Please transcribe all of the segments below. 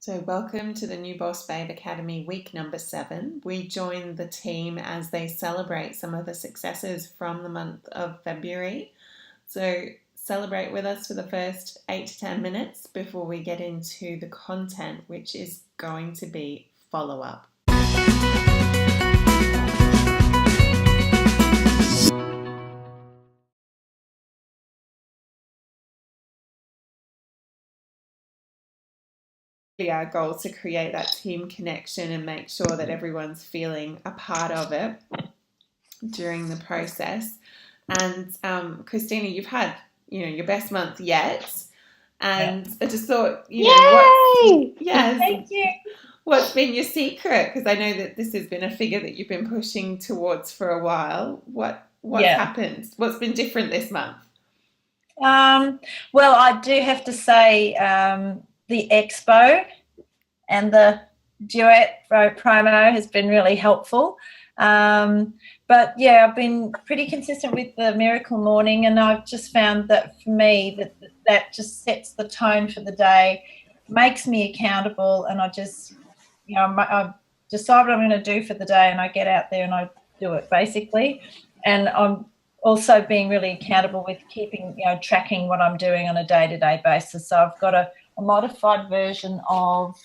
So welcome to the NuBossBabe Academy week number 7. We join the team as they celebrate some of the successes from the month of February. So celebrate with us for the first 8 to 10 minutes before we get into the content, which is going to be follow-up. Our goal is to create that team connection and make sure that everyone's feeling a part of it during the process. And Christina, you've had your best month yet, and I just thought Thank you. What's been your secret? Because I know that this has been a figure that you've been pushing towards for a while. What's happened? What's been different this month? Well, I do have to say the expo and the duet promo has been really helpful. But yeah, I've been pretty consistent with the Miracle Morning, and I've just found that for me that just sets the tone for the day, makes me accountable, and I just I decide what I'm going to do for the day, and I get out there and I do it basically. And I'm also being really accountable with keeping tracking what I'm doing on a day-to-day basis. So I've got a modified version of,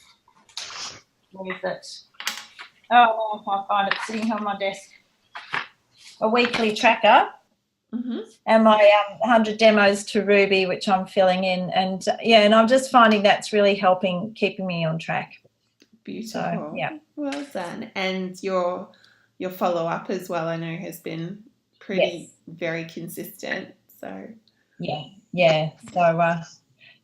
where is it? Oh, I can't find it, sitting on my desk. A weekly tracker, and my 100 demos to Ruby, which I'm filling in, and I'm just finding that's really keeping me on track. Beautiful. So, yeah. Well done. And your follow-up as well, I know, has been very consistent. So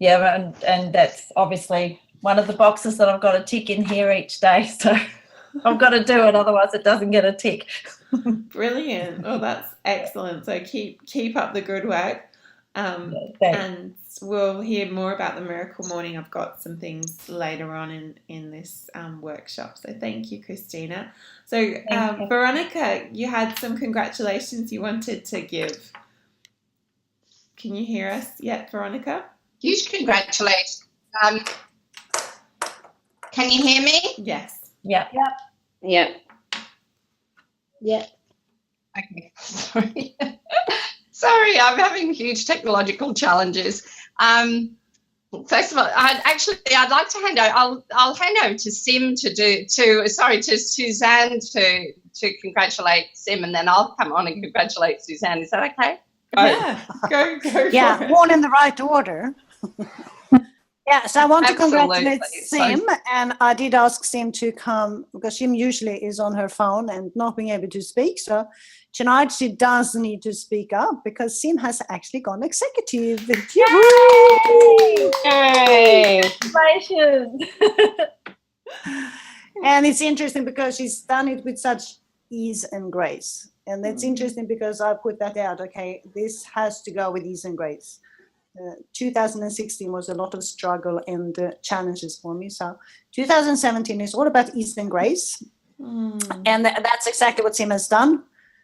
and that's obviously one of the boxes that I've got to tick in here each day. So I've got to do it, otherwise it doesn't get a tick. Brilliant. Oh, that's excellent. So keep up the good work. And we'll hear more about the Miracle Morning. I've got some things later on in this workshop. So thank you, Christina. So Veronica, you had some congratulations you wanted to give. Can you hear us yet, Veronica? Huge congratulations. Can you hear me? Yes. Yeah. Okay. Sorry. Sorry, I'm having huge technological challenges. First of all, I'd like to hand over. I'll hand over to Sim to Suzanne to congratulate Sim, and then I'll come on and congratulate Suzanne. Is that okay? Yeah, go yeah, for it. one in the right order. Yeah, so I want to congratulate Sim, and I did ask Sim to come because Sim usually is on her phone and not being able to speak. So tonight she does need to speak up because Sim has actually gone executive. Yay! Congratulations! And it's interesting because she's done it with such ease and grace. And it's interesting because I put that out. Okay, this has to go with ease and grace. 2016 was a lot of struggle and challenges for me. So 2017 is all about ease and grace. And that's exactly what Sim has done.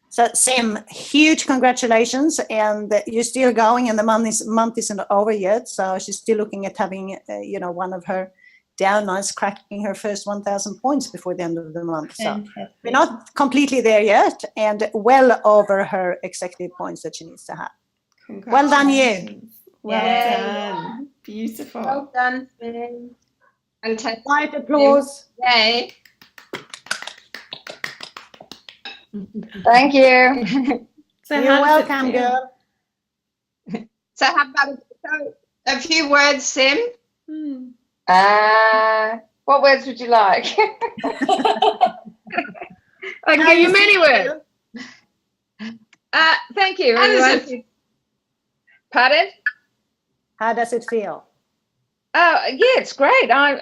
So Sim, huge congratulations. And you're still going, and the month isn't over yet. So she's still looking at having, one of her downlines cracking her first 1,000 points before the end of the month. So we're not completely there yet, and well over her executive points that she needs to have. Well done, you. Well done. Beautiful. Well done, Sim. And Light applause. Yay. Thank you. So you're welcome, girl. So how about a few words, Sim? What words would you like? I'll give you many words. Thank you. Pardon? How does it feel? Oh, yeah, it's great. I'm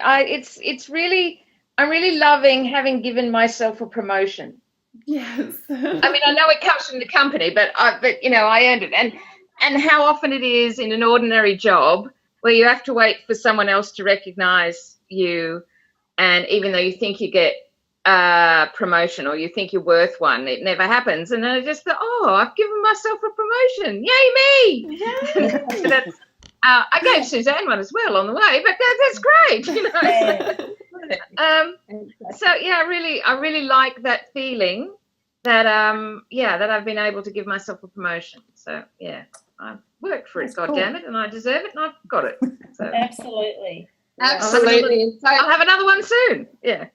really loving having given myself a promotion. Yes. I mean, I know it comes from the company, but I earned it. And how often it is in an ordinary job where you have to wait for someone else to recognize you, and even though you think you get a promotion or you think you're worth one, it never happens. And then I just thought, I've given myself a promotion. Yay, me! Yay. I gave Suzanne one as well on the way, but that's great, you know. So yeah, I really like that feeling that that I've been able to give myself a promotion. So yeah, I've worked for it, goddammit, and I deserve it, and I've got it. So Absolutely. absolutely. I'll have another one soon. Yeah.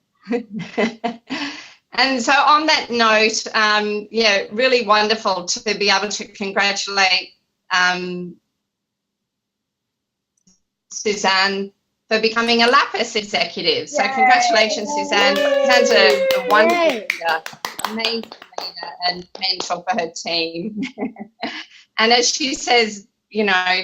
And so on that note, really wonderful to be able to congratulate Suzanne for becoming a Lapis executive. So congratulations, Suzanne. Suzanne's a wonderful leader, amazing leader and mentor for her team. And as she says, you know,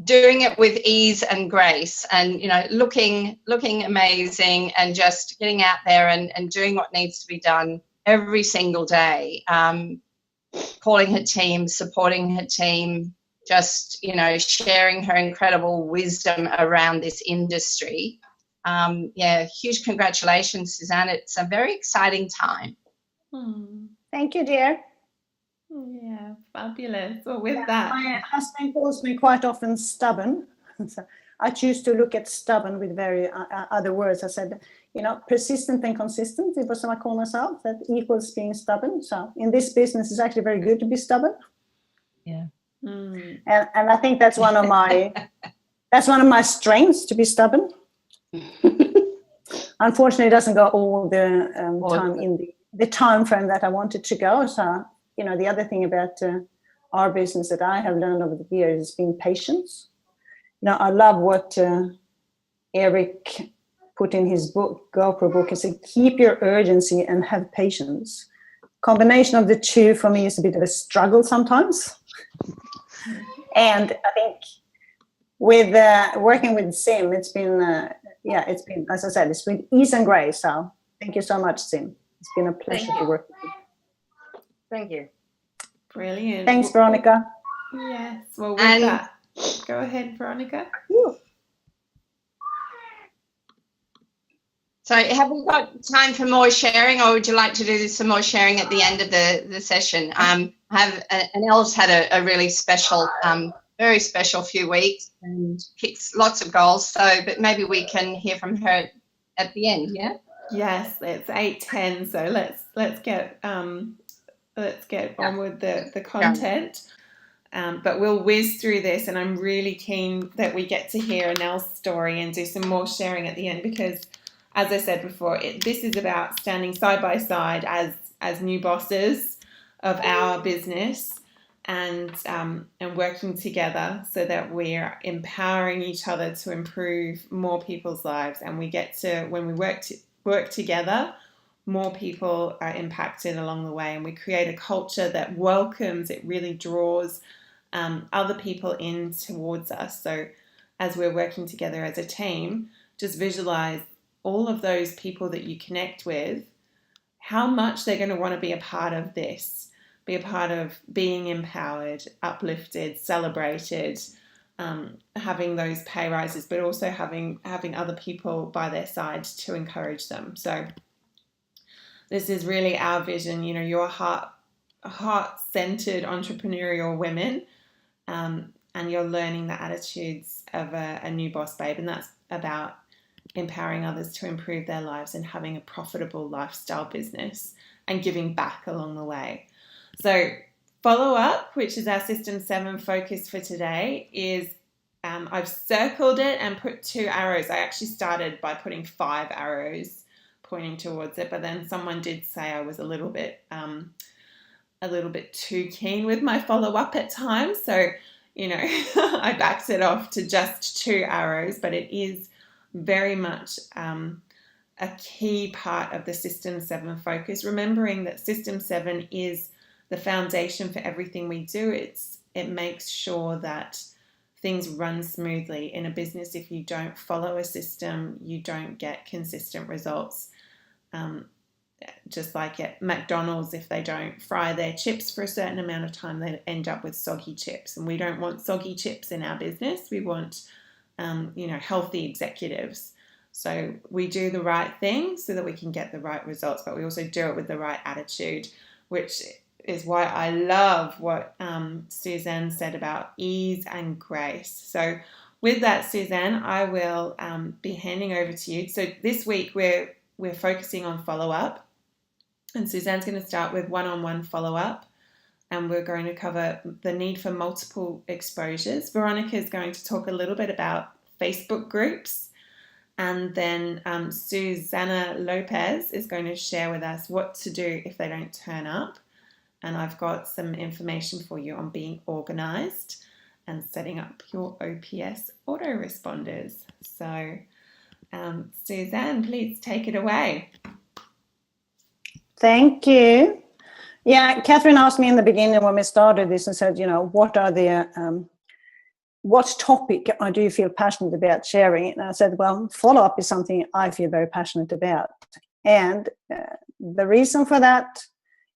doing it with ease and grace and, you know, looking amazing and just getting out there and doing what needs to be done every single day, calling her team, supporting her team, just, you know, sharing her incredible wisdom around this industry. Huge congratulations, Suzanne. It's a very exciting time. Thank you, dear. Yeah, fabulous. Well, with that, my husband calls me quite often stubborn. So I choose to look at stubborn with very other words. I said, you know, persistent and consistent. It was what I call myself. That equals being stubborn. So in this business, it's actually very good to be stubborn. Yeah. And I think that's one of my strengths, to be stubborn. Unfortunately, it doesn't go all the time in the time frame that I wanted to go. So, you know, the other thing about our business that I have learned over the years is being patience. You know, I love what Eric put in his book, GoPro book. He said, keep your urgency and have patience. Combination of the two for me is a bit of a struggle sometimes. And I think with working with Sim, it's been, as I said, it's been ease and grace. So thank you so much, Sim. It's been a pleasure to work with you. Thank you. Brilliant. Thanks, Veronica. Yes. Well, with that, go ahead, Veronica. So have we got time for more sharing, or would you like to do some more sharing at the end of the session? Elle's had a really special, very special few weeks and kicks lots of goals. So, but maybe we can hear from her at the end. Yeah. Yes, it's 8:10. So let's get on with the content. But we'll whiz through this, and I'm really keen that we get to hear Annelle's story and do some more sharing at the end, because, as I said before, this is about standing side by side as new bosses of our business and working together so that we're empowering each other to improve more people's lives. And we get to, when we work together, more people are impacted along the way, and we create a culture that welcomes, it really draws other people in towards us. So as we're working together as a team, just visualize all of those people that you connect with, how much they're going to want to be a part of this, be a part of being empowered, uplifted, celebrated, having those pay rises, but also having other people by their side to encourage them. So this is really our vision, you know, you're heart-centered entrepreneurial women, and you're learning the attitudes of a new boss babe, and that's about empowering others to improve their lives and having a profitable lifestyle business and giving back along the way. So follow up, which is our System 7 focus for today, is I've circled it and put 2 arrows. I actually started by putting 5 arrows pointing towards it, but then someone did say I was a little bit too keen with my follow-up at times. So, you know, I backed it off to just 2 arrows, but it is very much a key part of the System 7 focus, remembering that System 7 is the foundation for everything we do. It makes sure that things run smoothly in a business. If you don't follow a system, you don't get consistent results. Just like at McDonald's, if they don't fry their chips for a certain amount of time, they end up with soggy chips. And we don't want soggy chips in our business. We want, healthy executives. So we do the right thing so that we can get the right results, but we also do it with the right attitude, which why I love what Suzanne said about ease and grace. So with that, Suzanne, I will be handing over to you. So this week we're focusing on follow-up, and Suzanne's going to start with one-on-one follow-up, and we're going to cover the need for multiple exposures. Veronica is going to talk a little bit about Facebook groups, and then Susanna Lopez is going to share with us what to do if they don't turn up. And I've got some information for you on being organized and setting up your OPS autoresponders. So Suzanne, please take it away. Thank you. Yeah, Catherine asked me in the beginning when we started this and said, what are the, what topic do you feel passionate about sharing? And I said, well, follow-up is something I feel very passionate about. And the reason for that,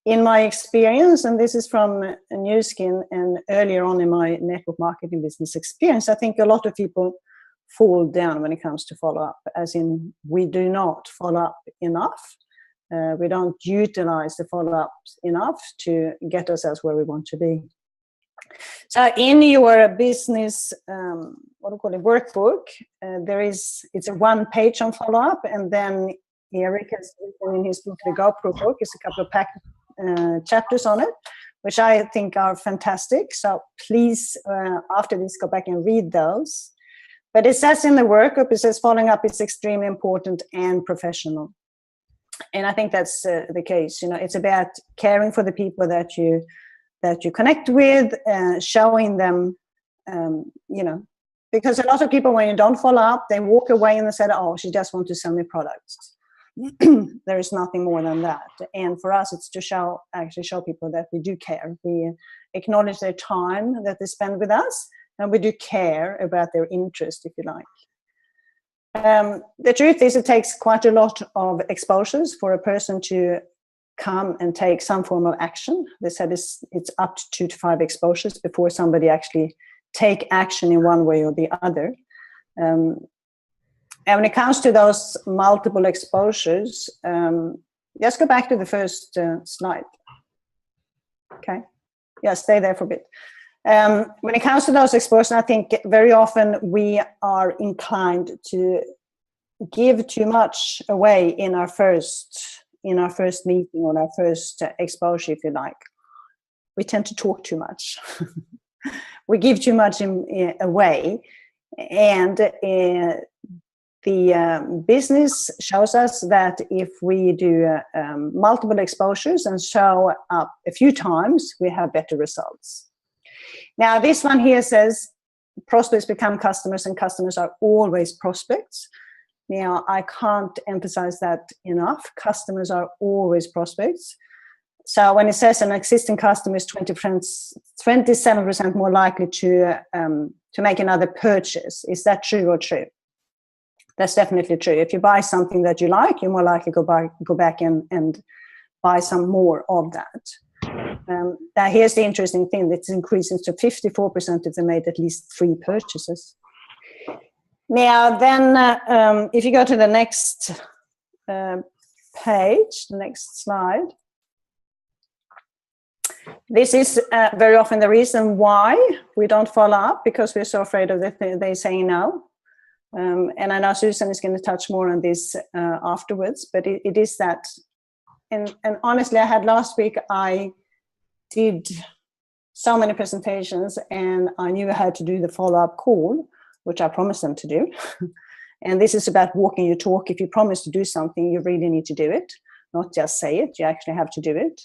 in my experience, and this is from New Skin and earlier on in my network marketing business experience, I think a lot of people fall down when it comes to follow-up, as in we do not follow up enough. We don't utilize the follow-ups enough to get ourselves where we want to be. So in your business, workbook, it's a one page on follow-up, and then Eric has written in his book, the GoPro book, is a couple of chapters on it, which I think are fantastic. So please, after this, go back and read those. But it says in the workup, it says following up is extremely important and professional. And I think that's the case. It's about caring for the people that you connect with, showing them, because a lot of people, when you don't follow up, they walk away and they say, oh, she just wants to sell me products. There is nothing more than that. And for us, it's to show people that we do care. We acknowledge their time that they spend with us, and we do care about their interest, if you like. The truth is, it takes quite a lot of exposures for a person to come and take some form of action. They said it's up to 2 to 5 exposures before somebody actually take action in one way or the other. And when it comes to those multiple exposures, let's go back to the first slide. Okay. Yeah, stay there for a bit. When it comes to those exposures, I think very often we are inclined to give too much away in our first meeting or our first exposure, if you like. We tend to talk too much. We give too much away, and the business shows us that if we do multiple exposures and show up a few times, we have better results. Now, this one here says prospects become customers and customers are always prospects. Now, I can't emphasize that enough. Customers are always prospects. So when it says an existing customer is 27% more likely to make another purchase, is that true or true? That's definitely true. If you buy something that you like, you're more likely to go back and buy some more of that. Now, here's the interesting thing. It's increasing to 54% if they made at least 3 purchases. Now, then, if you go to the next page, the next slide, this is very often the reason why we don't follow up, because we're so afraid of they saying no. And I know Susan is going to touch more on this afterwards, but it is that. And honestly, I had last week, I did so many presentations and I knew I had to do the follow-up call, which I promised them to do. And this is about walking your talk. If you promise to do something, you really need to do it, not just say it. You actually have to do it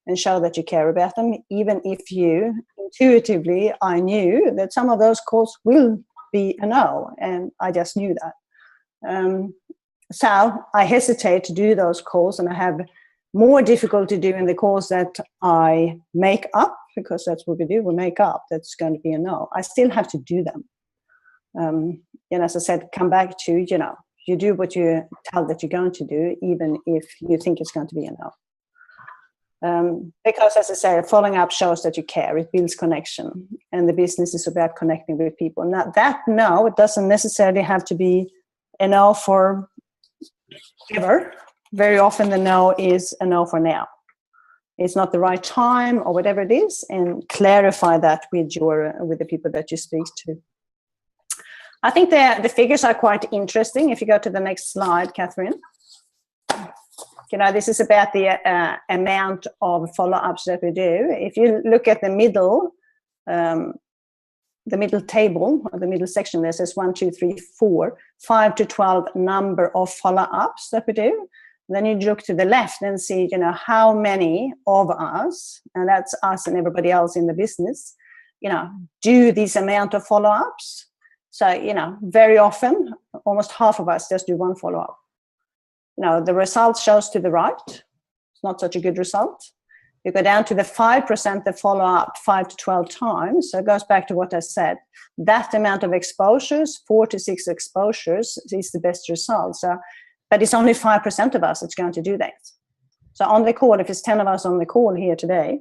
and show that you care about them, even if you intuitively, I knew that some of those calls will be a no, and I just knew that. So I hesitate to do those calls, and I have more difficulty doing the calls that I make up, because that's what we do. We make up that's going to be a no. I still have to do them. As I said, come back to, you do what you tell that you're going to do, even if you think it's going to be a no. Because, as I say, following up shows that you care. It builds connection, and the business is about connecting with people. Now, that no, it doesn't necessarily have to be a no for ever. Very often the no is a no for now. it's not the right time or whatever it is, and clarify that with the people that you speak to. I think the figures are quite interesting. If you go to the next slide, Catherine. This is about the amount of follow-ups that we do. If you look at the middle table, or the middle section, there says 1, 2, 3, 4, 5 to 12 number of follow-ups that we do. Then you look to the left and see, how many of us, and that's us and everybody else in the business, do this amount of follow-ups. So, very often, almost half of us just do one follow-up. The result shows to the right. It's not such a good result. You go down to the 5% that follow up 5 to 12 times. So it goes back to what I said. That amount of exposures, 4 to 6 exposures, is the best result. But it's only 5% of us that's going to do that. So on the call, if it's 10 of us on the call here today,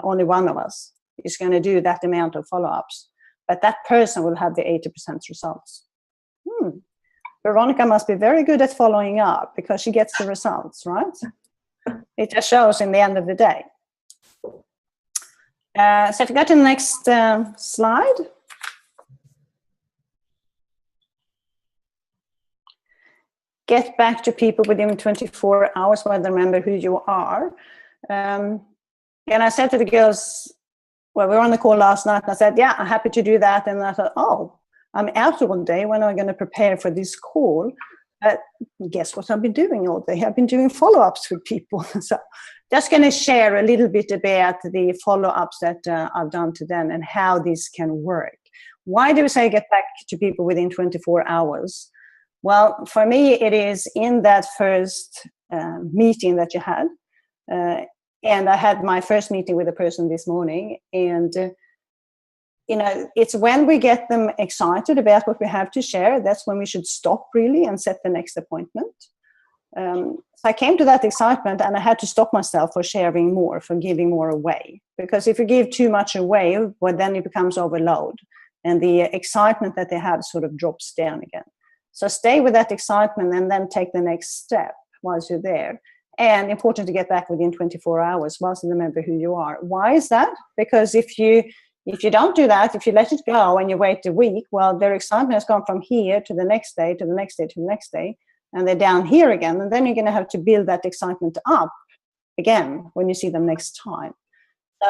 only one of us is going to do that amount of follow-ups. But that person will have the 80% results. Veronica must be very good at following up because she gets the results, right? It just shows in the end of the day. So if you go to the next slide. Get back to people within 24 hours while they remember who you are. And I said to the girls, well, we were on the call last night, and I said, yeah, I'm happy to do that. And I thought, I'm out all day. When am I going to prepare for this call? Guess what I've been doing all day? I've been doing follow-ups with people. So just going to share a little bit about the follow-ups that I've done to them and how this can work. Why do we say get back to people within 24 hours? Well, for me, it is in that first meeting that you had. And I had my first meeting with a person this morning. And it's when we get them excited about what we have to share, that's when we should stop really and set the next appointment. So I came to that excitement and I had to stop myself for sharing more, for giving more away. Because if you give too much away, well, then it becomes overload. And the excitement that they have sort of drops down again. So stay with that excitement and then take the next step whilst you're there. And important to get back within 24 hours whilst you remember who you are. Why is that? Because if you don't do that, if you let it go and you wait a week, well, their excitement has gone from here to the next day, to the next day, to the next day, and they're down here again. And then you're going to have to build that excitement up again when you see them next time.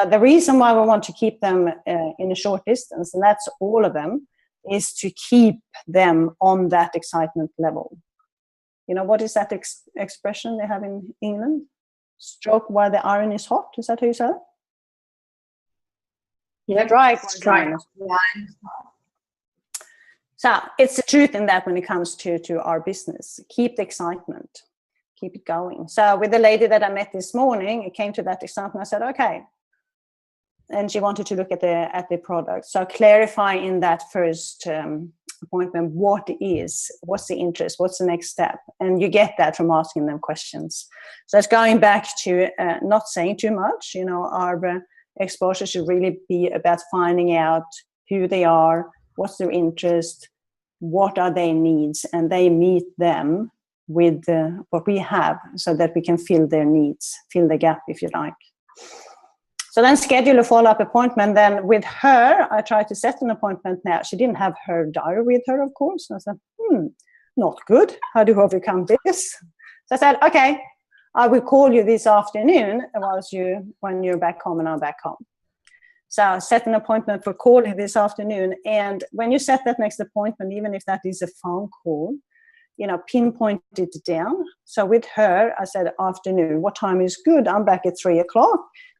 The reason why we want to keep them in a short distance, and that's all of them, is to keep them on that excitement level. What is that expression they have in England? Stroke while the iron is hot. Is that how you say it? Yeah, strike. So it's the truth in that when it comes to our business. Keep the excitement. Keep it going. So with the lady that I met this morning, it came to that excitement. I said, okay. And she wanted to look at the product. So clarify in that first appointment what's the interest, what's the next step, and you get that from asking them questions. So it's going back to not saying too much. Our exposure should really be about finding out who they are, what's their interest, what are their needs, and they meet them with what we have so that we can fill their needs, fill the gap if you like. So then schedule a follow-up appointment. Then with her, I tried to set an appointment now. She didn't have her diary with her, of course. And I said, not good. How do you overcome this? So I said, okay, I will call you this afternoon when you're back home and I'm back home. So I set an appointment for calling this afternoon. And when you set that next appointment, even if that is a phone call, pinpoint it down. So with her, I said, afternoon, what time is good? I'm back at 3:00.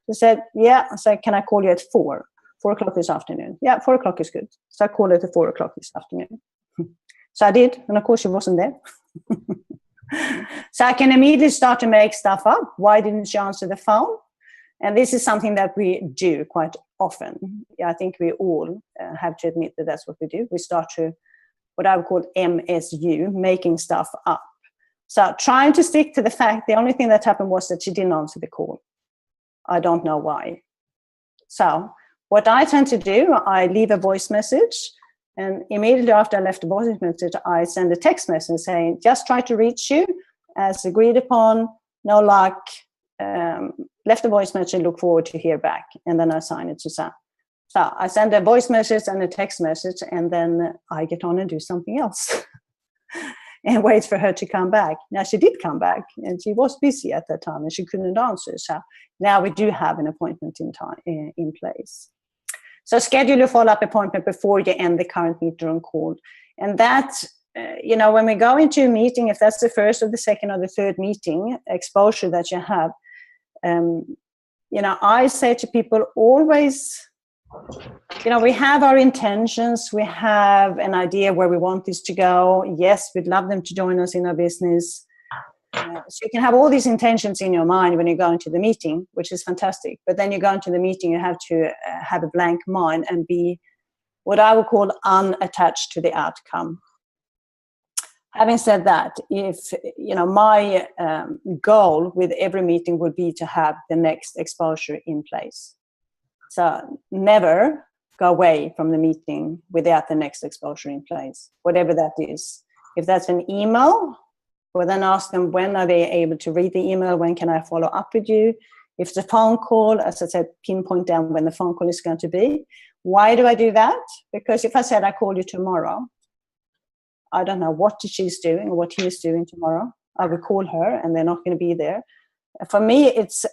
She said, yeah. I said, can I call you at 4? 4 o'clock this afternoon. Yeah, 4 o'clock is good. So I called her at 4 o'clock this afternoon. So I did. And of course, she wasn't there. So I can immediately start to make stuff up. Why didn't she answer the phone? And this is something that we do quite often. Yeah, I think we all have to admit that that's what we do. We start to what I would call MSU, making stuff up. So trying to stick to the fact, the only thing that happened was that she didn't answer the call. I don't know why. So what I tend to do, I leave a voice message, and immediately after I left the voice message, I send a text message saying, just try to reach you as agreed upon, no luck, left a voice message, look forward to hear back, and then I sign it to Sam. So I send a voice message and a text message, and then I get on and do something else and wait for her to come back. Now she did come back, and she was busy at that time, and she couldn't answer. So now we do have an appointment in place. So schedule your follow-up appointment before you end the current meeting on call. And that, when we go into a meeting, if that's the first or the second or the third meeting exposure that you have, I say to people always, we have our intentions, we have an idea where we want this to go. Yes, we'd love them to join us in our business. So you can have all these intentions in your mind when you go into the meeting, which is fantastic. But then you go into the meeting, you have to have a blank mind and be what I would call unattached to the outcome. Having said that, if my goal with every meeting would be to have the next exposure in place. So never go away from the meeting without the next exposure in place, whatever that is. If that's an email, well, then ask them, when are they able to read the email? When can I follow up with you? If it's a phone call, as I said, pinpoint down when the phone call is going to be. Why do I do that? Because if I said I call you tomorrow, I don't know what she's doing or what he is doing tomorrow. I will call her and they're not going to be there. For me, it's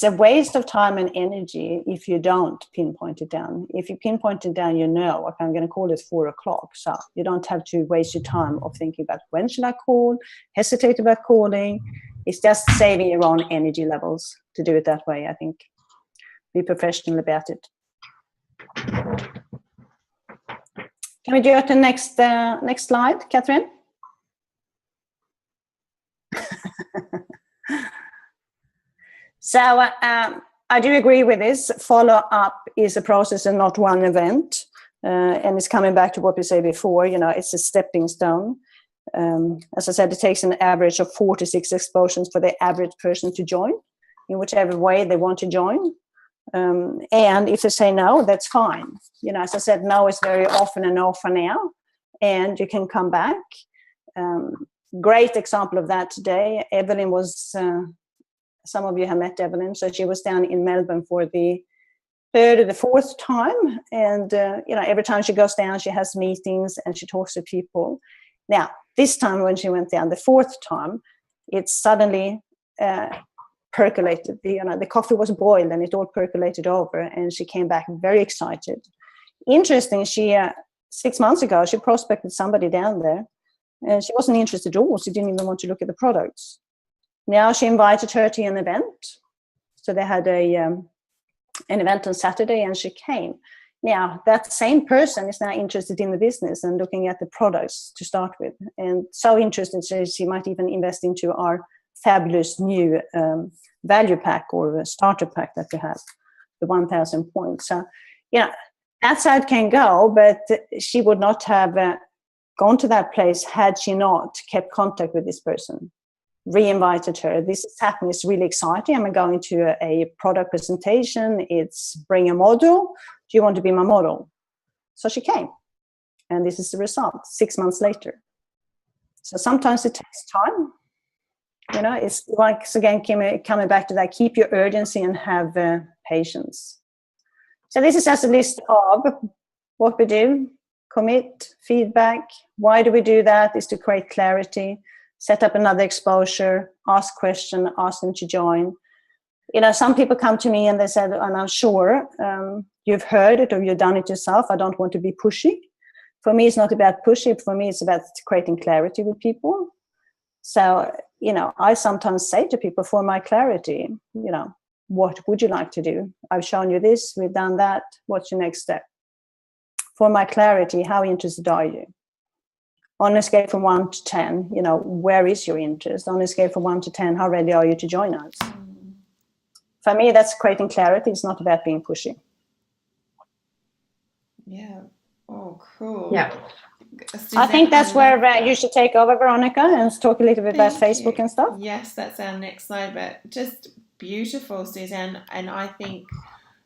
a waste of time and energy if you don't pinpoint it down. If you pinpoint it down, okay, I'm going to call it 4 o'clock. So you don't have to waste your time of thinking about when should I call, hesitate about calling. It's just saving your own energy levels to do it that way, I think. Be professional about it. Can we do the next slide, Catherine? So I do agree with this. Follow-up is a process and not one event. And it's coming back to what we said before, it's a stepping stone. As I said, it takes an average of 4 to 6 exposures for the average person to join in whichever way they want to join. And if they say no, that's fine. As I said, no is very often a no for now, and you can come back. Great example of that today. Evelyn was, some of you have met Evelyn, so she was down in Melbourne for the 3rd or the 4th time. And, every time she goes down, she has meetings and she talks to people. Now, this time when she went down the 4th time, it suddenly percolated. The coffee was boiled and it all percolated over, and she came back very excited. Interesting, she 6 months ago she prospected somebody down there and she wasn't interested at all. She didn't even want to look at the products. Now she invited her to an event, so they had an event on Saturday and she came. Now that same person is now interested in the business and looking at the products to start with, and so interested she might even invest into our fabulous new value pack or starter pack that we have, the 1,000 points. So, that side can go, but she would not have gone to that place had she not kept contact with this person, re-invited her. This is happening. It's really exciting. I'm going to a product presentation. It's bring a model. Do you want to be my model? So she came, and this is the result 6 months later. So sometimes it takes time. It's like, again, coming back to that, keep your urgency and have patience. So this is just a list of what we do: commit, feedback. Why do we do that? Is to create clarity, set up another exposure, ask question, ask them to join. Some people come to me and they said, and I'm sure you've heard it or you've done it yourself, I don't want to be pushy. For me, it's not about pushy. For me, it's about creating clarity with people. So, I sometimes say to people, for my clarity, what would you like to do? I've shown you this, we've done that. What's your next step? For my clarity, how interested are you? On a scale from 1 to 10, where is your interest? On a scale from 1 to 10, how ready are you to join us? For me, that's creating clarity. It's not about being pushy. Yeah. Oh, cool. Yeah. Suzanne, I think that's where you should take over, Veronica, and talk a little bit about Facebook and stuff. Yes, that's our next slide, but just beautiful, Suzanne. And I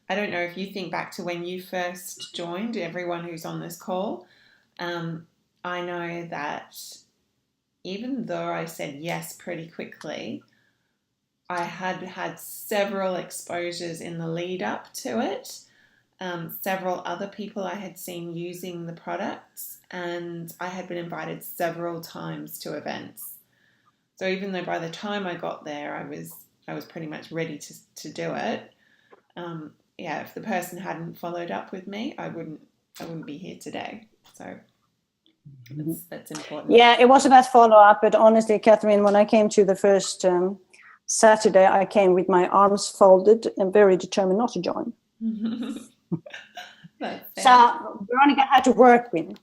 don't know if you think back to when you first joined, everyone who's on this call. I know that even though I said yes pretty quickly, I had several exposures in the lead up to it. Several other people I had seen using the products, and I had been invited several times to events. So even though by the time I got there, I was pretty much ready to do it. If the person hadn't followed up with me, I wouldn't be here today. So that's important. Yeah, it was about follow up, but honestly, Catherine, when I came to the first Saturday, I came with my arms folded and very determined not to join. So Veronica had to work with,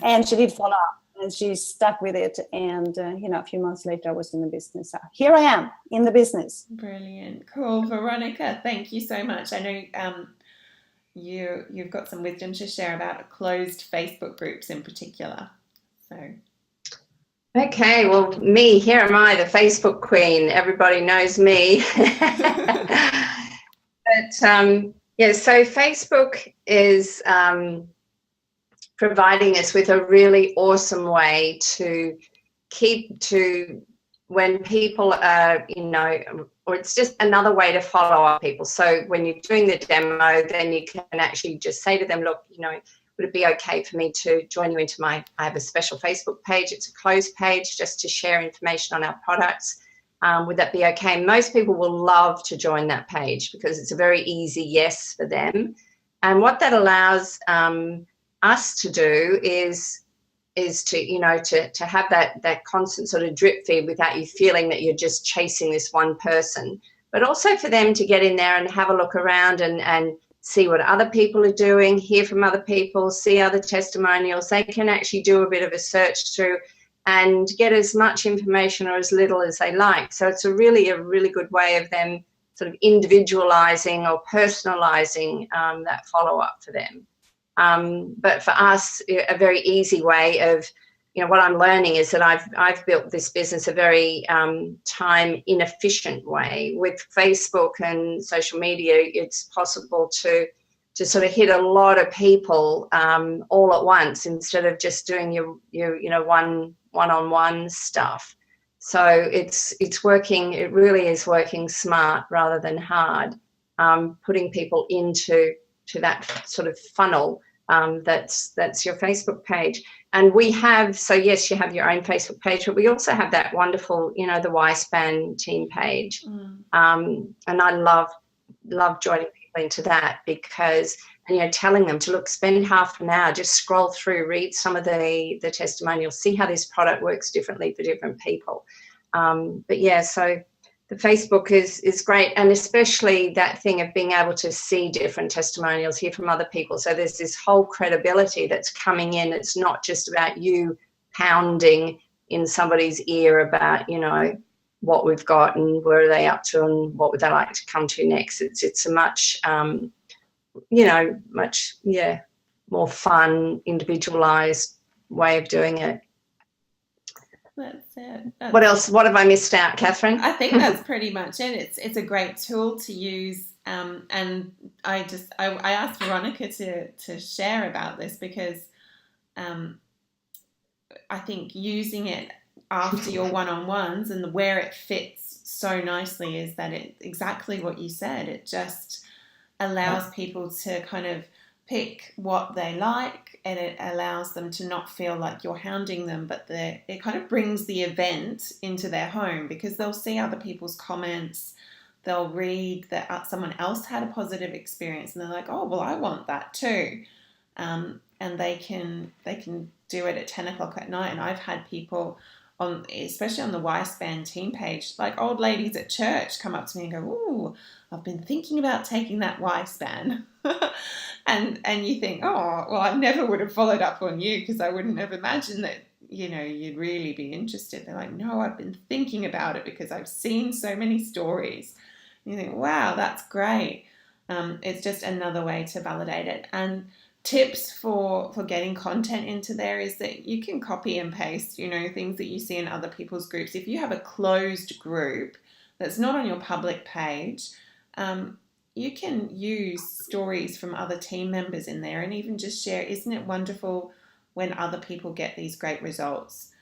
and she did follow up, and she stuck with it. And a few months later, I was in the business. So here I am in the business. Brilliant, cool, Veronica. Thank you so much. I know you've got some wisdom to share about closed Facebook groups in particular. So. Okay, well, here am I, the Facebook queen. Everybody knows me. But so Facebook is providing us with a really awesome way to keep to when people are, or it's just another way to follow up people. So when you're doing the demo, then you can actually just say to them, look, would it be okay for me to join you into I have a special Facebook page. It's a closed page just to share information on our products. Would that be okay? Most people will love to join that page because it's a very easy yes for them. And what that allows us to do is to have that constant sort of drip feed without you feeling that you're just chasing this one person, but also for them to get in there and have a look around and see what other people are doing, hear from other people, see other testimonials. They can actually do a bit of a search through and get as much information or as little as they like. So it's a really good way of them sort of individualizing or personalizing that follow-up for them. But for us, a very easy way of, what I'm learning is that I've built this business a very time inefficient way. With Facebook and social media, it's possible to sort of hit a lot of people all at once instead of just doing your one-on-one stuff. So it's working. It really is working smart rather than hard. Putting people into that sort of funnel. That's your Facebook page. And we have, so yes, you have your own Facebook page, but we also have that wonderful, the Y-Span team page. And I love joining people into that because, telling them to spend half an hour, just scroll through, read some of the testimonials, see how this product works differently for different people. But yeah, so the Facebook is great, and especially that thing of being able to see different testimonials, hear from other people. So there's this whole credibility that's coming in. It's not just about you pounding in somebody's ear about, what we've got and where are they up to and what would they like to come to next. It's a much, more fun, individualized way of doing it. That's it. What else? What have I missed out, Catherine? I think that's pretty much it. It's a great tool to use, and I asked Veronica to share about this because I think using it after your one-on-ones and where it fits so nicely is that it's exactly what you said. It just allows people to kind of pick what they like, and it allows them to not feel like you're hounding them, but it kind of brings the event into their home because they'll see other people's comments, they'll read that someone else had a positive experience and they're like, oh, well, I want that too. And they can do it at 10 o'clock at night. And I've had people especially on the Y-Span team page, like old ladies at church come up to me and go, ooh, I've been thinking about taking that Y-Span. and you think, oh, well, I never would have followed up on you because I wouldn't have imagined that, you'd really be interested. They're like, no, I've been thinking about it because I've seen so many stories. And you think, wow, that's great. It's just another way to validate it. And tips for getting content into there is that you can copy and paste, things that you see in other people's groups. If you have a closed group that's not on your public page, you can use stories from other team members in there and even just share, isn't it wonderful when other people get these great results?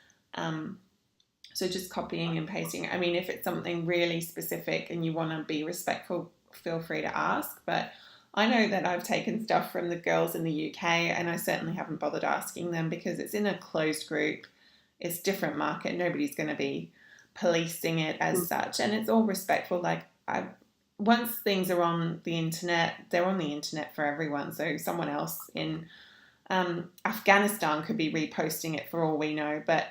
So just copying and pasting. I mean, if it's something really specific and you want to be respectful, feel free to ask. But I know that I've taken stuff from the girls in the UK, and I certainly haven't bothered asking them because it's in a closed group. It's different market. Nobody's going to be policing it as such. And it's all respectful. Like, once things are on the internet, they're on the internet for everyone. So someone else in Afghanistan could be reposting it for all we know. But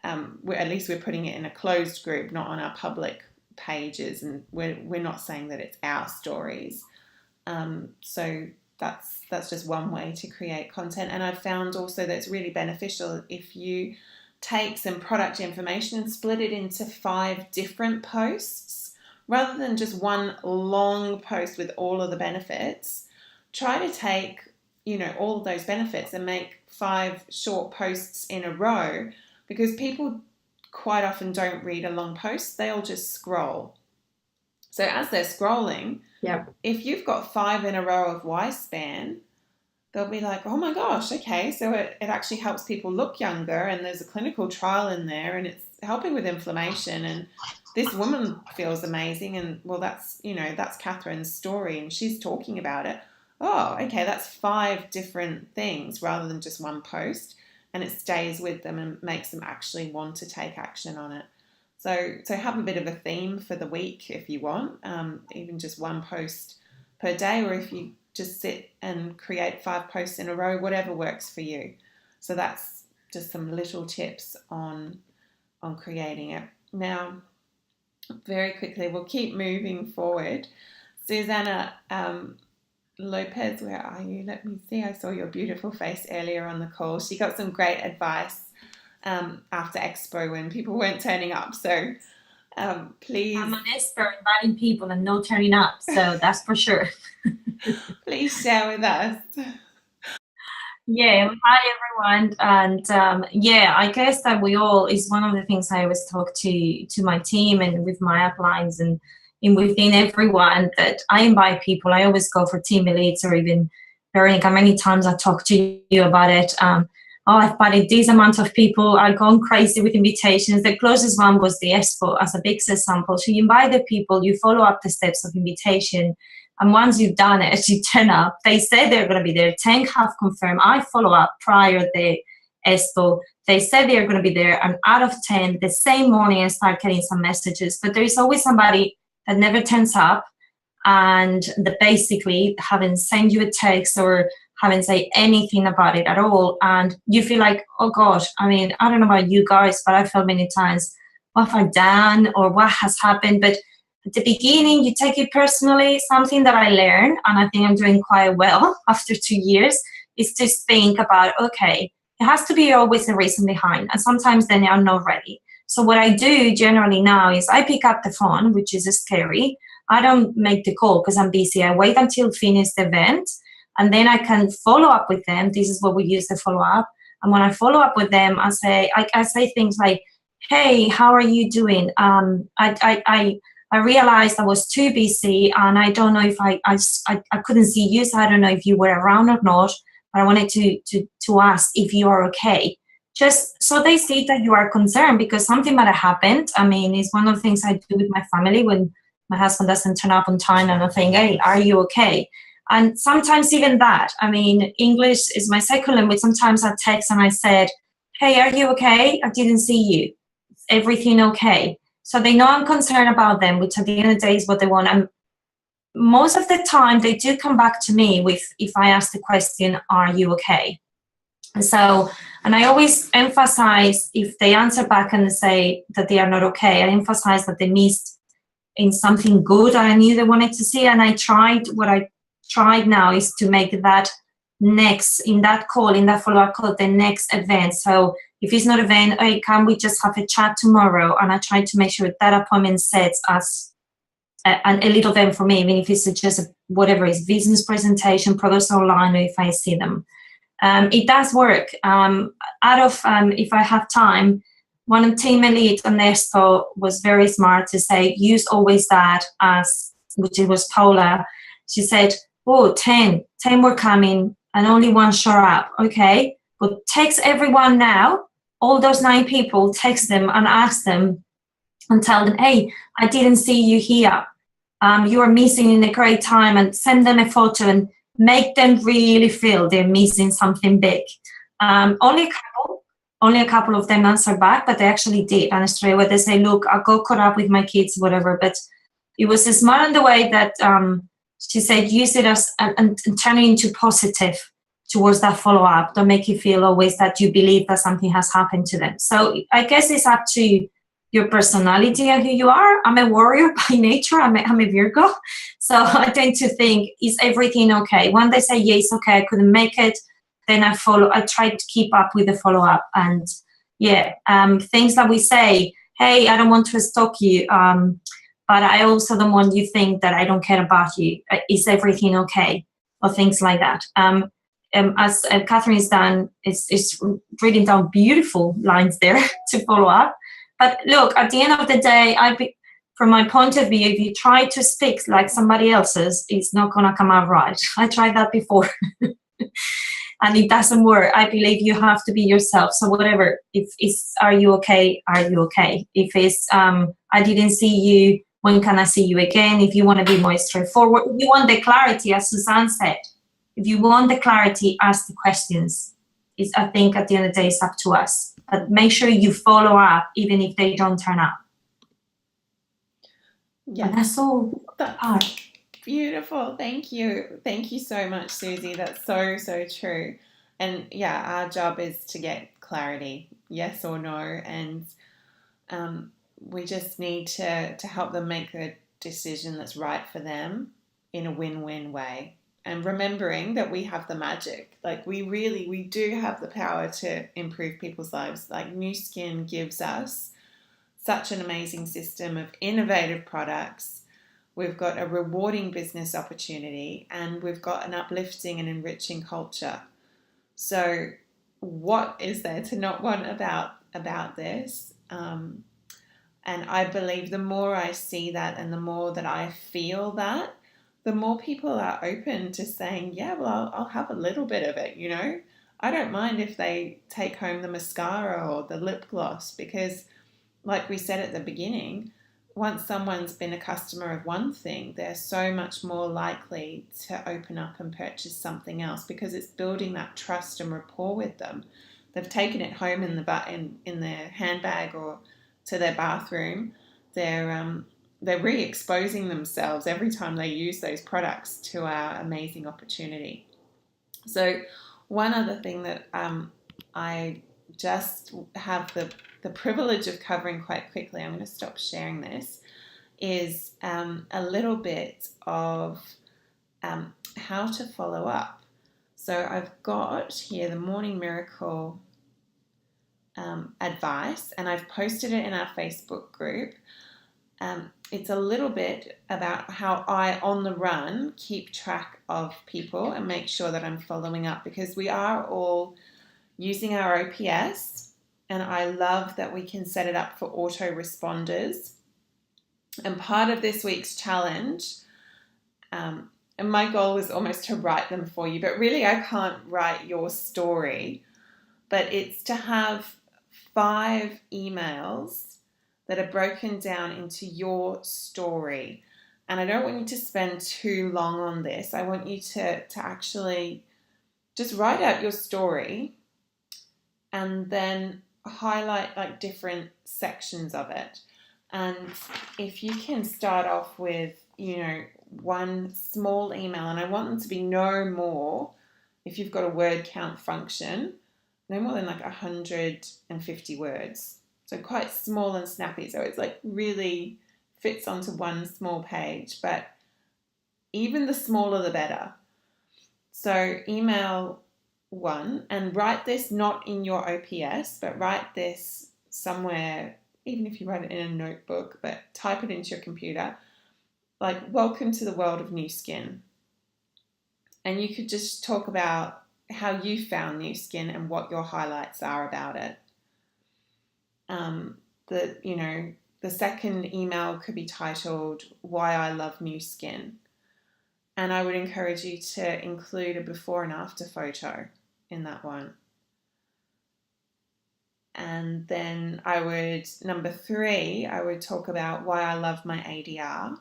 at least we're putting it in a closed group, not on our public pages, and we're not saying that it's our stories. So that's just one way to create content. And I've found also that it's really beneficial if you take some product information and split it into 5 different posts rather than just one long post with all of the benefits. Try to take, all of those benefits and make 5 short posts in a row, because people quite often don't read a long post. They'll just scroll. So as they're scrolling, if you've got 5 in a row of Y-span, they'll be like, oh my gosh, okay, so it actually helps people look younger, and there's a clinical trial in there, and it's helping with inflammation, and this woman feels amazing, and well, that's Catherine's story, and she's talking about it. Oh, okay, that's 5 different things rather than just one post. And it stays with them and makes them actually want to take action on it. So have a bit of a theme for the week if you want, even just 1 post per day, or if you just sit and create 5 posts in a row, whatever works for you. So that's just some little tips on creating it. Now, very quickly, we'll keep moving forward. Susanna Lopez, where are you? Let me see. I saw your beautiful face earlier on the call. She got some great advice after Expo when people weren't turning up. So please. I'm an expert inviting people and not turning up. So that's for sure. Please share with us. Yeah, hi everyone. And I guess that is one of the things I always talk to my team and with my uplines and within everyone, that I invite people. I always go for team elites, or even Veronica, many times I talk to you about it. I've invited this amount of people. I've gone crazy with invitations. The closest one was the Expo as a big example. So you invite the people, you follow up the steps of invitation, and once you've done it, you turn up. They said they're going to be there. 10 have confirmed. I follow up prior to the Expo. They said they're going to be there, and out of 10, the same morning I start getting some messages. But there is always somebody that never turns up, and that basically haven't sent you a text or haven't said anything about it at all. And you feel like, oh gosh, I mean, I don't know about you guys, but I felt many times, what have I done or what has happened? But at the beginning, you take it personally. Something that I learned, and I think I'm doing quite well after 2 years, is to think about, okay, it has to be always a reason behind. And sometimes then I'm not ready. So what I do generally now is I pick up the phone, which is scary. I don't make the call because I'm busy. I wait until finish the event, and then I can follow up with them. This is what we use to follow up. And when I follow up with them, I say things like, hey, how are you doing? I realized I was too busy, and I don't know if I couldn't see you, so I don't know if you were around or not, but I wanted to ask if you are okay. Just so they see that you are concerned, because something might have happened. I mean, it's one of the things I do with my family when my husband doesn't turn up on time, and I think, hey, are you okay? And sometimes even that, I mean, English is my second language. Sometimes I text and I said, hey, are you okay? I didn't see you. Is everything okay? So they know I'm concerned about them, which at the end of the day is what they want. And most of the time they do come back to me with, if I ask the question, are you okay? And I always emphasize, if they answer back and say that they are not okay, I emphasize that they missed in something good I knew they wanted to see. And what I tried now is to make that next, in that call, in that follow-up call, the next event. So if it's not an event, hey, can we just have a chat tomorrow? And I try to make sure that appointment sets as a little event for me, even if it's just whatever is business presentation, products online, or if I see them. It does work. If I have time, one of Team Elite and Expo was very smart to say, use always that as, which it was Paula. She said, oh, 10 were coming and only 1 showed up. Okay, but text everyone now all those 9 people, text them and ask them and tell them, hey, I didn't see you here. You are missing in a great time, and send them a photo and make them really feel they're missing something big. Only a couple of them answered back, but they actually did. And straight away they say, look, I got caught up with my kids, whatever. But it was smart in the way that she said, use it as and turn it into positive towards that follow-up. Don't make you feel always that you believe that something has happened to them. So I guess it's up to your personality and who you are. I'm a warrior by nature. I'm a Virgo. So I tend to think, is everything okay? When they say, yes, okay, I couldn't make it, then I try to keep up with the follow-up. And things that we say, hey, I don't want to stalk you, but I also don't want you to think that I don't care about you. Is everything okay? Or things like that. As Catherine's done, is written down beautiful lines there to follow up. But look, at the end of the day, from my point of view, if you try to speak like somebody else's, it's not going to come out right. I tried that before. And it doesn't work. I believe you have to be yourself. So whatever, if it's, are you okay? Are you okay? If it's, I didn't see you, when can I see you again? If you want to be more straightforward, if you want the clarity, as Suzanne said, if you want the clarity, ask the questions. I think at the end of the day, it's up to us. But make sure you follow up, even if they don't turn up. Yeah, and that's all. That's beautiful. Thank you. Thank you so much, Susie. That's so, so true. And yeah, our job is to get clarity, yes or no. And we just need to help them make the decision that's right for them in a win-win way. And remembering that we have the magic, like we do have the power to improve people's lives. Like Nu Skin gives us such an amazing system of innovative products. We've got a rewarding business opportunity, and we've got an uplifting and enriching culture. So what is there to not want about this? And I believe the more I see that and the more that I feel that, the more people are open to saying, yeah, well, I'll have a little bit of it, you know. I don't mind if they take home the mascara or the lip gloss, because like we said at the beginning, once someone's been a customer of one thing, they're so much more likely to open up and purchase something else, because it's building that trust and rapport with them. They've taken it home in their handbag or to their bathroom. They're re-exposing themselves every time they use those products to our amazing opportunity. So one other thing that I just have the privilege of covering quite quickly, I'm going to stop sharing this, is a little bit of how to follow up. So I've got here the Morning Miracle advice, and I've posted it in our Facebook group. It's a little bit about how I, on the run, keep track of people and make sure that I'm following up, because we are all using our OPS, and I love that we can set it up for autoresponders. And part of this week's challenge, and my goal was almost to write them for you, but really I can't write your story, but it's to have 5 emails that are broken down into your story. And I don't want you to spend too long on this. I want you to actually just write out your story and then highlight like different sections of it. And if you can start off with, you know, one small email, and I want them to be no more, if you've got a word count function, no more than like 150 words. So quite small and snappy. So it's like really fits onto one small page, but even the smaller the better. So email 1 and write this not in your OPS, but write this somewhere, even if you write it in a notebook, but type it into your computer, like, welcome to the world of Nu Skin. And you could just talk about how you found Nu Skin and what your highlights are about it. The second email could be titled Why I Love Nu Skin. And I would encourage you to include a before and after photo in that one. And then number 3, I would talk about why I love my ADR.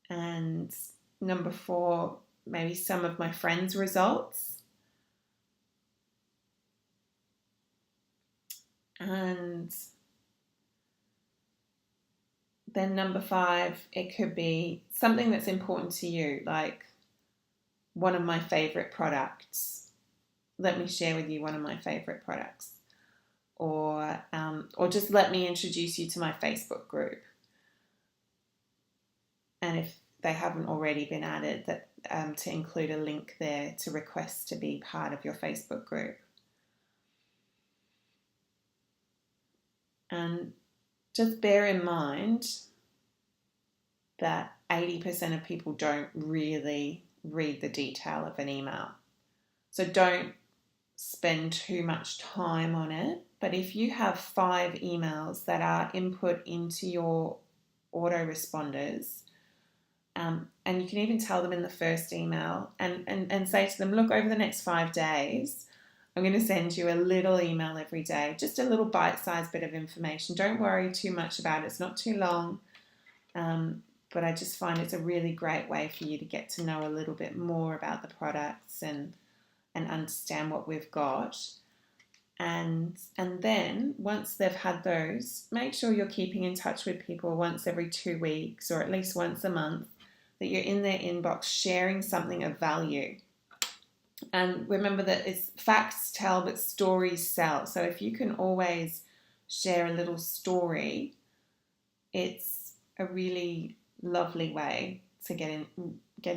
And number 4, maybe some of my friends' results. And then number 5, it could be something that's important to you, like one of my favorite products. Let me share with you one of my favorite products. Or just let me introduce you to my Facebook group. And if they haven't already been added, that to include a link there to request to be part of your Facebook group. And just bear in mind that 80% of people don't really read the detail of an email. So don't spend too much time on it. But if you have 5 emails that are input into your autoresponders, and you can even tell them in the first email and say to them, look, over the next 5 days, I'm going to send you a little email every day, just a little bite-sized bit of information. Don't worry too much about it. It's not too long. But I just find it's a really great way for you to get to know a little bit more about the products and understand what we've got. And then once they've had those, make sure you're keeping in touch with people once every 2 weeks or at least once a month, that you're in their inbox sharing something of value. And remember that it's facts tell, but stories sell. So if you can always share a little story, it's a really lovely way to get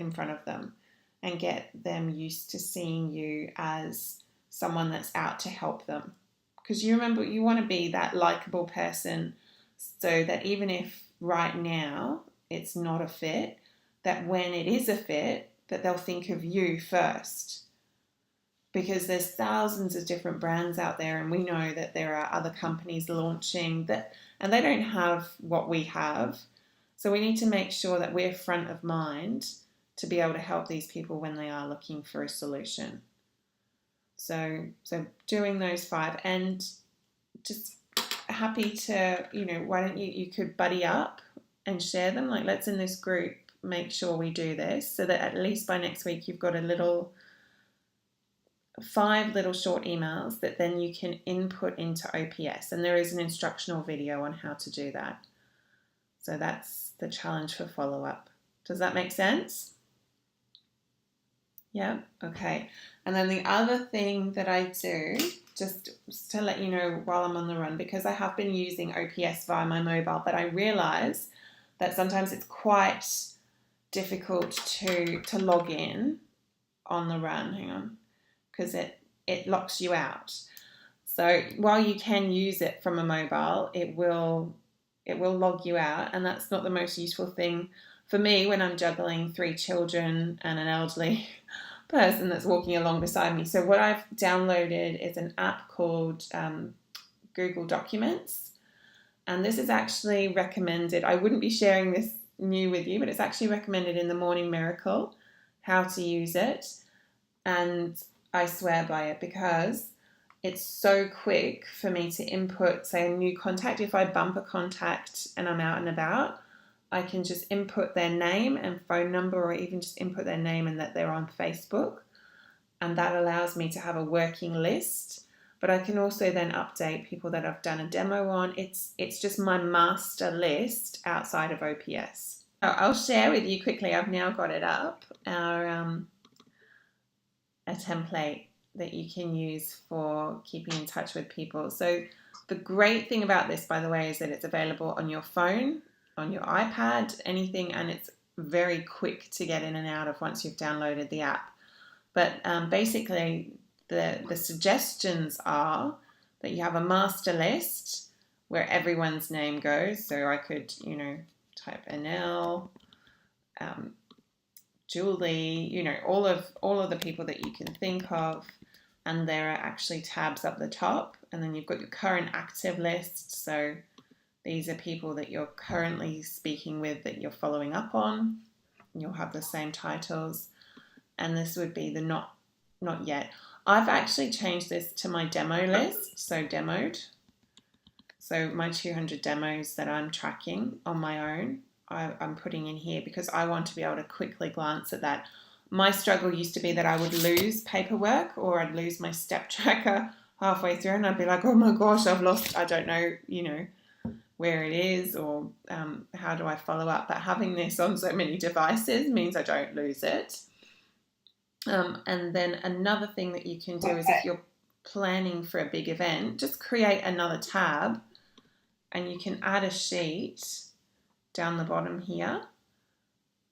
in front of them and get them used to seeing you as someone that's out to help them. Because you remember, you want to be that likable person, so that even if right now it's not a fit, that when it is a fit, that they'll think of you first. Because there's thousands of different brands out there, and we know that there are other companies launching that, and they don't have what we have. So we need to make sure that we're front of mind to be able to help these people when they are looking for a solution. So doing those 5, and just happy to, why don't you could buddy up and share them. Like, let's in this group make sure we do this, so that at least by next week you've got 5 little short emails that then you can input into OPS. And there is an instructional video on how to do that. So that's the challenge for follow-up. Does that make sense? Yeah, okay. And then the other thing that I do, just to let you know while I'm on the run, because I have been using OPS via my mobile, but I realize that sometimes it's quite difficult to log in on the run. Hang on, because it locks you out. So while you can use it from a mobile, it will log you out, and that's not the most useful thing for me when I'm juggling 3 children and an elderly person that's walking along beside me. So what I've downloaded is an app called Google Documents, and this is actually recommended. I wouldn't be sharing this new with you, but it's actually recommended in the Morning Miracle how to use it, and I swear by it because it's so quick for me to input, say, a new contact. If I bump a contact and I'm out and about, I can just input their name and phone number, or even just input their name and that they're on Facebook. And that allows me to have a working list. But I can also then update people that I've done a demo on. It's just my master list outside of OPS. I'll share with you quickly, I've now got it up, a template that you can use for keeping in touch with people. So the great thing about this, by the way, is that it's available on your phone, on your iPad, anything, and it's very quick to get in and out of once you've downloaded the app. But basically, the suggestions are that you have a master list where everyone's name goes. So I could, type Anel, Julie, all of the people that you can think of. And there are actually tabs up the top, and then you've got your current active list. So these are people that you're currently speaking with that you're following up on. You'll have the same titles. And this would be the not yet. I've actually changed this to my demo list, so demoed. So my 200 demos that I'm tracking on my own, I'm putting in here because I want to be able to quickly glance at that. My struggle used to be that I would lose paperwork or I'd lose my step tracker halfway through and I'd be like, oh my gosh, I've lost, I don't know, where it is or how do I follow up. But having this on so many devices means I don't lose it. And then another thing that you can do is if you're planning for a big event, just create another tab and you can add a sheet down the bottom here.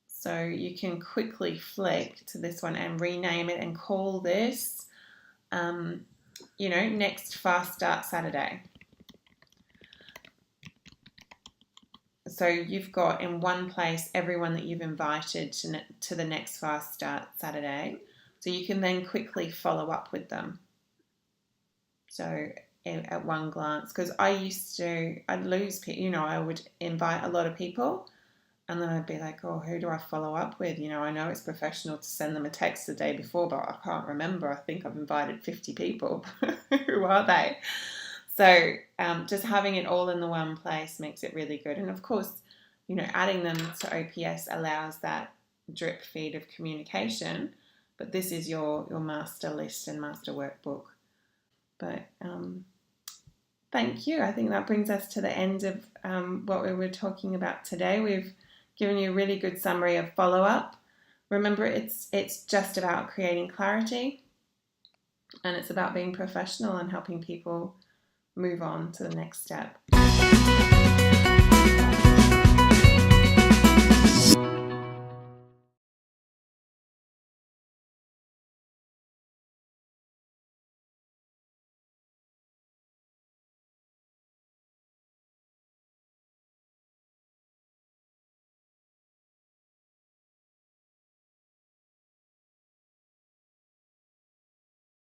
So you can quickly flick to this one and rename it and call this, next Fast Start Saturday. So you've got in one place everyone that you've invited to the next Fast Start Saturday. So you can then quickly follow up with them. So at one glance, because I'd lose people, I would invite a lot of people and then I'd be like, oh, who do I follow up with? I know it's professional to send them a text the day before, but I can't remember. I think I've invited 50 people. Who are they? So just having it all in the one place makes it really good. And of course, adding them to OPS allows that drip feed of communication, but this is your master list and master workbook. But thank you. I think that brings us to the end of what we were talking about today. We've given you a really good summary of follow-up. Remember, it's just about creating clarity and it's about being professional and helping people move on to the next step.